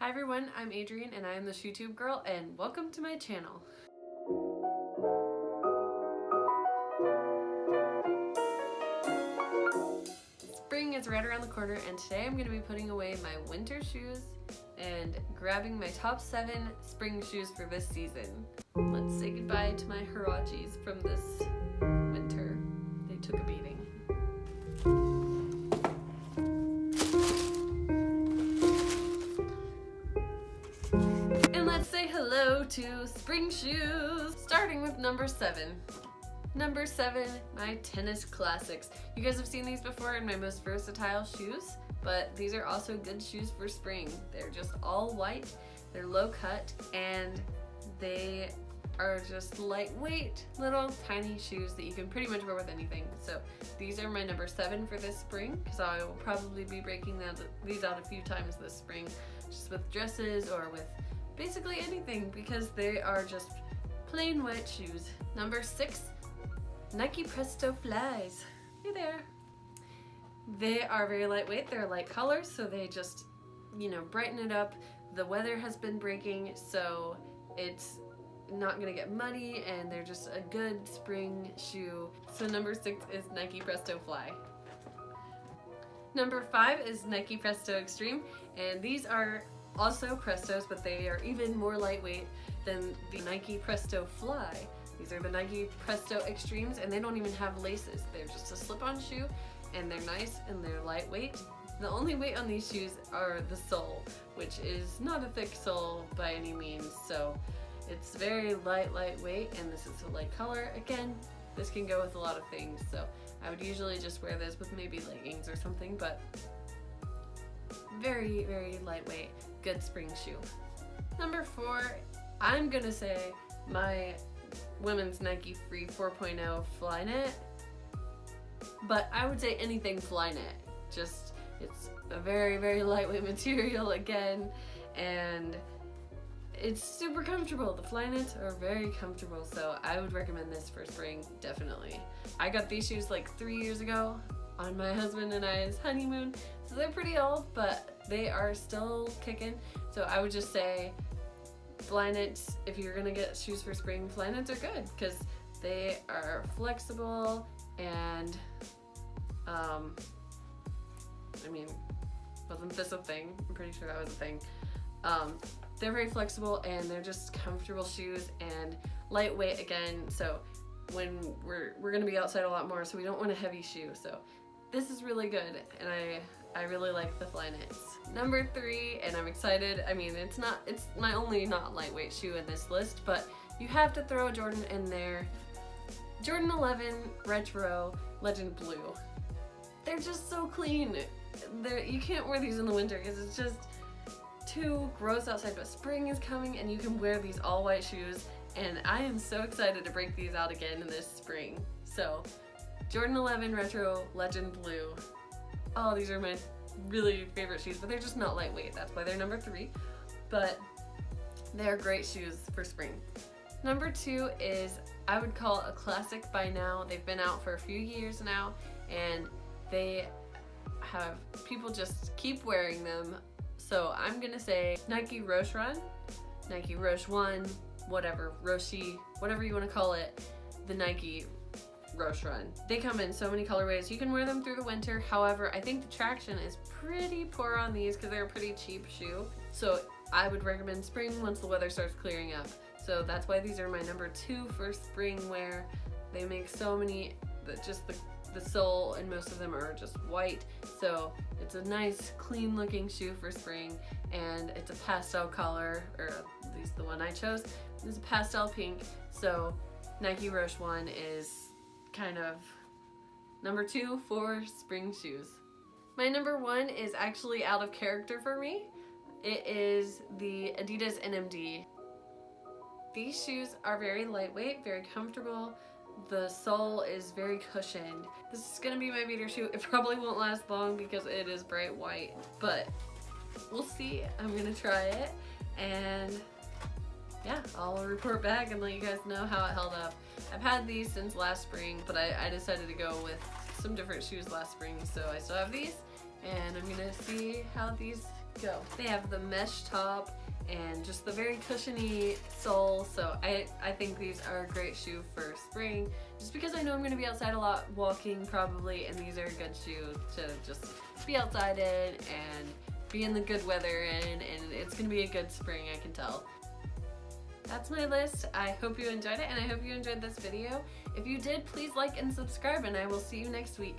Hi everyone, I'm Adrienne and I am the ShoeTube girl, and welcome to my channel. Spring is right around the corner and today I'm going to be putting away my winter shoes and grabbing my top 7 spring shoes for this season. Let's say goodbye to my Huaraches from this winter. They took a beating. And let's say hello to spring shoes, starting with number 7. Number 7, my tennis classics. You guys have seen these before in my most versatile shoes, but these are also good shoes for spring. They're just all white, they're low cut, and they are just lightweight, little tiny shoes that you can pretty much wear with anything. So these are my number 7 for this spring, because I will probably be breaking these out a few times this spring, just with dresses or with basically anything, because they are just plain white shoes. Number 6, Nike Presto Flies. Hey there. They are very lightweight, they're light colors, so they just, brighten it up. The weather has been breaking, so it's not gonna get muddy, and they're just a good spring shoe. So number 6 is Nike Presto Fly. Number 5 is Nike Presto Extreme, and these are also Prestos, but they are even more lightweight than the Nike Presto Fly. These are the Nike Presto Extremes, and they don't even have laces. They're just a slip-on shoe, and they're nice and they're lightweight. The only weight on these shoes are the sole, which is not a thick sole by any means, so it's very lightweight, and this is a light color. Again, this can go with a lot of things, so I would usually just wear this with maybe leggings or something, but very, very lightweight, good spring shoe. Number 4, I'm gonna say my women's Nike Free 4.0 Flyknit, but I would say anything Flyknit. Just, it's a very, very lightweight material again, and it's super comfortable. The Flyknits are very comfortable, so I would recommend this for spring, definitely. I got these shoes like 3 years ago on my husband and I's honeymoon, so they're pretty old, but they are still kicking. So I would just say Flyknits, if you're gonna get shoes for spring, Flyknits are good because they are flexible and wasn't this a thing? I'm pretty sure that was a thing. They're very flexible and they're just comfortable shoes and lightweight again, so when we're gonna be outside a lot more, so we don't want a heavy shoe, so this is really good, and I really like the Flyknits. Number 3, and I'm excited, it's my only not lightweight shoe in this list, but you have to throw Jordan in there. Jordan 11 Retro Legend Blue. They're just so clean. You can't wear these in the winter because it's just too gross outside, but spring is coming and you can wear these all white shoes, and I am so excited to break these out again in this spring. So Jordan 11 Retro Legend Blue. Oh, these are my really favorite shoes, but they're just not lightweight. That's why they're number 3, but they're great shoes for spring. Number 2 is, I would call a classic by now. They've been out for a few years now, and people just keep wearing them. So I'm gonna say Nike Roche Run, Nike Roche 1, whatever, Roshi, whatever you wanna call it, the Nike Roche Run. They come in so many colorways. You can wear them through the winter. However, I think the traction is pretty poor on these because they're a pretty cheap shoe. So I would recommend spring once the weather starts clearing up. So that's why these are my number 2 for spring wear. They make so many, just the sole and most of them are just white. So it's a nice clean looking shoe for spring, and it's a pastel color, or at least the one I chose is a pastel pink. So Nike Roche 1 is kind of number 2 for spring shoes. My number 1 is actually out of character for me. It is the Adidas NMD. These shoes are very lightweight, very comfortable. The sole is very cushioned. This is gonna be my beater shoe. It probably won't last long because it is bright white, but we'll see. I'm gonna try it, and yeah, I'll report back and let you guys know how it held up. I've had these since last spring, but I decided to go with some different shoes last spring, so I still have these, and I'm gonna see how these go. They have the mesh top and just the very cushiony sole, so I think these are a great shoe for spring, just because I know I'm going to be outside a lot walking probably, and these are a good shoe to just be outside in and be in the good weather in, and it's going to be a good spring, I can tell. That's my list. I hope you enjoyed it, and I hope you enjoyed this video. If you did, please like and subscribe, and I will see you next week.